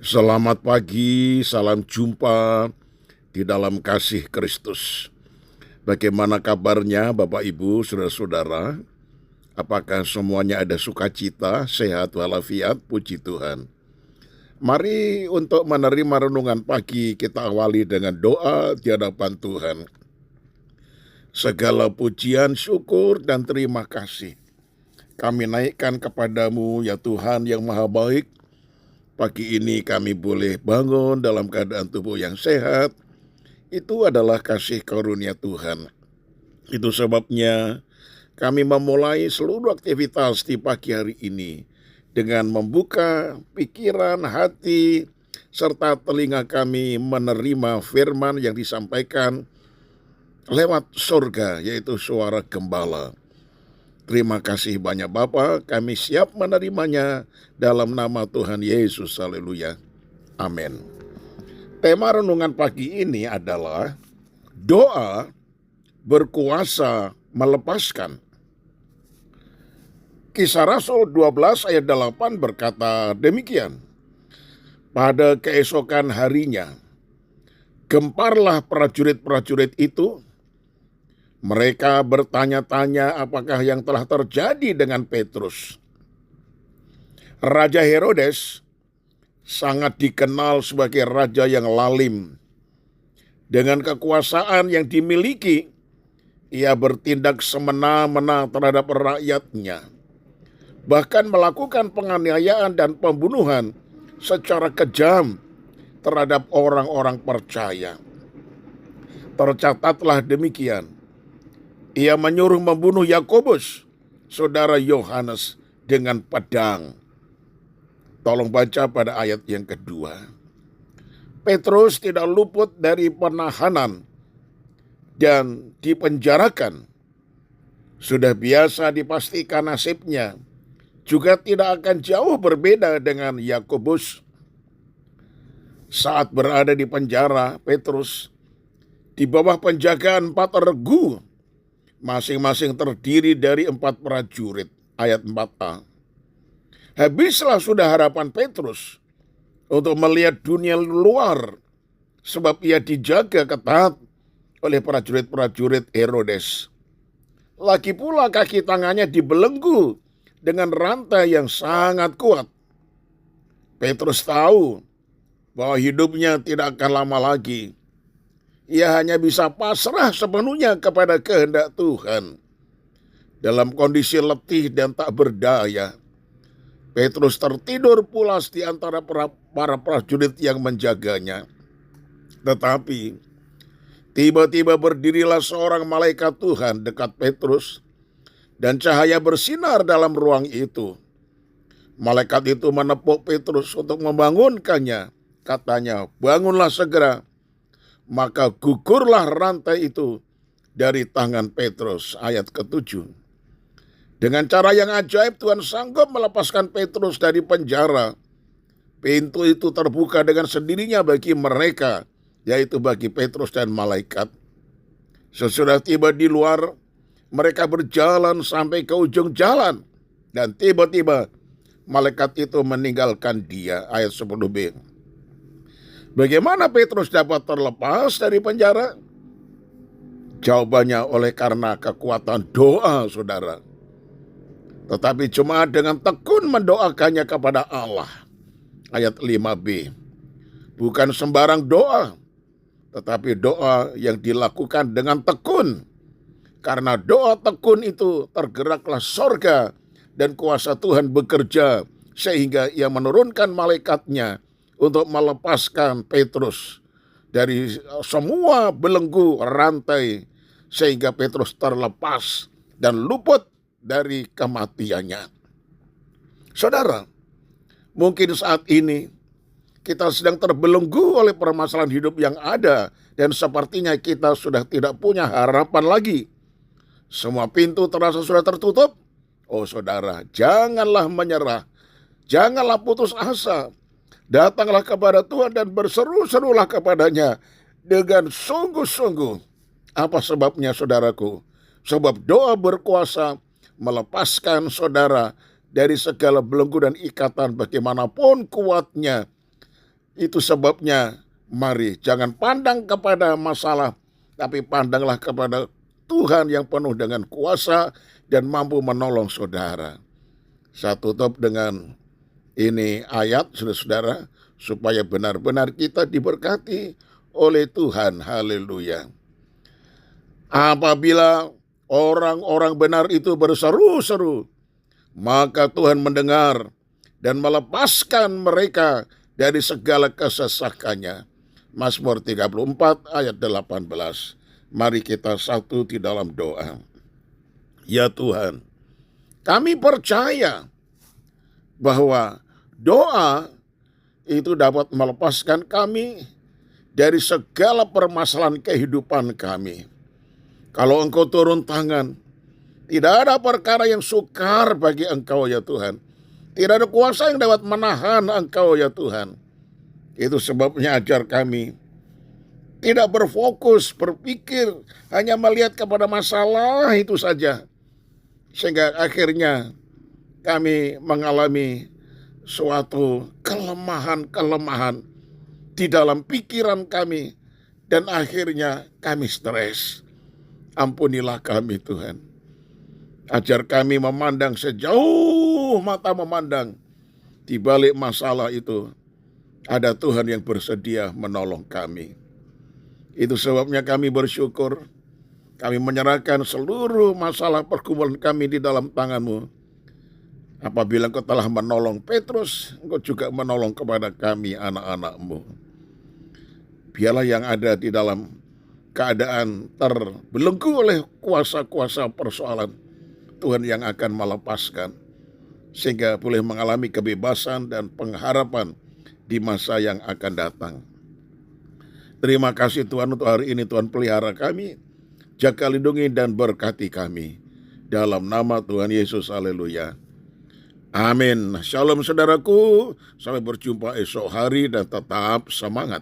Selamat pagi, salam jumpa di dalam kasih Kristus. Bagaimana kabarnya Bapak Ibu, saudara-saudara? Apakah semuanya ada sukacita, sehat walafiat? Puji Tuhan. Mari untuk menerima renungan pagi kita awali dengan doa di hadapan Tuhan. Segala pujian, syukur, dan terima kasih kami naikkan kepadamu ya Tuhan yang maha baik. Pagi ini kami boleh bangun dalam keadaan tubuh yang sehat. Itu adalah kasih karunia Tuhan. Itu sebabnya kami memulai seluruh aktivitas di pagi hari ini dengan membuka pikiran, hati, serta telinga kami menerima firman yang disampaikan lewat surga, yaitu suara gembala. Terima kasih banyak Bapa, kami siap menerimanya dalam nama Tuhan Yesus. Haleluya. Amin. Tema renungan pagi ini adalah doa berkuasa melepaskan. Kisah Rasul 12 ayat 8 berkata demikian. Pada keesokan harinya, gemparlah prajurit-prajurit itu. Mereka bertanya-tanya apakah yang telah terjadi dengan Petrus. Raja Herodes sangat dikenal sebagai raja yang lalim. Dengan kekuasaan yang dimiliki, ia bertindak semena-mena terhadap rakyatnya. Bahkan melakukan penganiayaan dan pembunuhan secara kejam terhadap orang-orang percaya. Tercatatlah demikian. Ia menyuruh membunuh Yakobus, saudara Yohanes, dengan pedang. Tolong baca pada ayat yang kedua. Petrus tidak luput dari penahanan dan dipenjarakan. Sudah biasa dipastikan nasibnya, juga tidak akan jauh berbeda dengan Yakobus. Saat berada di penjara, Petrus di bawah penjagaan 4 regu, masing-masing terdiri dari 4 prajurit. Ayat 4a. Habislah sudah harapan Petrus untuk melihat dunia luar, sebab ia dijaga ketat oleh prajurit-prajurit Herodes. Lagi pula kaki tangannya dibelenggu dengan rantai yang sangat kuat. Petrus tahu bahwa hidupnya tidak akan lama lagi. Ia hanya bisa pasrah sepenuhnya kepada kehendak Tuhan. Dalam kondisi letih dan tak berdaya, Petrus tertidur pulas di antara para prajurit yang menjaganya. Tetapi tiba-tiba berdirilah seorang malaikat Tuhan dekat Petrus, dan cahaya bersinar dalam ruang itu. Malaikat itu menepuk Petrus untuk membangunkannya. Katanya, "Bangunlah segera." Maka gugurlah rantai itu dari tangan Petrus. Ayat ke-7. Dengan cara yang ajaib Tuhan sanggup melepaskan Petrus dari penjara. Pintu itu terbuka dengan sendirinya bagi mereka, yaitu bagi Petrus dan malaikat. Sesudah tiba di luar, mereka berjalan sampai ke ujung jalan, dan tiba-tiba malaikat itu meninggalkan dia. Ayat 10b. Bagaimana Petrus dapat terlepas dari penjara? Jawabannya oleh karena kekuatan doa, saudara. Tetapi cuma dengan tekun mendoakannya kepada Allah. Ayat 5b. Bukan sembarang doa, tetapi doa yang dilakukan dengan tekun. Karena doa tekun itu tergeraklah sorga dan kuasa Tuhan bekerja, sehingga ia menurunkan malaikatnya untuk melepaskan Petrus dari semua belenggu rantai, sehingga Petrus terlepas dan luput dari kematiannya. Saudara, mungkin saat ini kita sedang terbelenggu oleh permasalahan hidup yang ada, dan sepertinya kita sudah tidak punya harapan lagi. Semua pintu terasa sudah tertutup. Oh saudara, janganlah menyerah, janganlah putus asa. Datanglah kepada Tuhan dan berseru-serulah kepadanya dengan sungguh-sungguh. Apa sebabnya, saudaraku? Sebab doa berkuasa melepaskan saudara dari segala belenggu dan ikatan bagaimanapun kuatnya Itu sebabnya mari jangan pandang kepada masalah, tapi pandanglah kepada Tuhan yang penuh dengan kuasa dan mampu menolong saudara. Saya tutup dengan ini ayat, saudara-saudara, supaya benar-benar kita diberkati oleh Tuhan. Haleluya. Apabila orang-orang benar itu berseru-seru, maka Tuhan mendengar dan melepaskan mereka dari segala kesesakannya. Mazmur 34 ayat 18. Mari kita satu di dalam doa. Ya Tuhan, kami percaya bahwa doa itu dapat melepaskan kami dari segala permasalahan kehidupan kami. Kalau Engkau turun tangan, tidak ada perkara yang sukar bagi Engkau ya Tuhan. Tidak ada kuasa yang dapat menahan Engkau ya Tuhan. Itu sebabnya ajar kami tidak berfokus, berpikir, hanya melihat kepada masalah itu saja. Sehingga akhirnya kami mengalami suatu kelemahan-kelemahan di dalam pikiran kami. Dan akhirnya kami stres. Ampunilah kami Tuhan. Ajar kami memandang sejauh mata memandang. Di balik masalah itu ada Tuhan yang bersedia menolong kami. Itu sebabnya kami bersyukur. Kami menyerahkan seluruh masalah pergumulan kami di dalam tangan-Mu. Apabila Engkau telah menolong Petrus, Engkau juga menolong kepada kami anak-anak-Mu. Biarlah yang ada di dalam keadaan terbelenggu oleh kuasa-kuasa persoalan, Tuhan yang akan melepaskan, sehingga boleh mengalami kebebasan dan pengharapan di masa yang akan datang. Terima kasih Tuhan untuk hari ini. Tuhan pelihara kami, jaga lindungi dan berkati kami. Dalam nama Tuhan Yesus, haleluya. Amin. Shalom saudaraku, sampai berjumpa esok hari dan tetap semangat.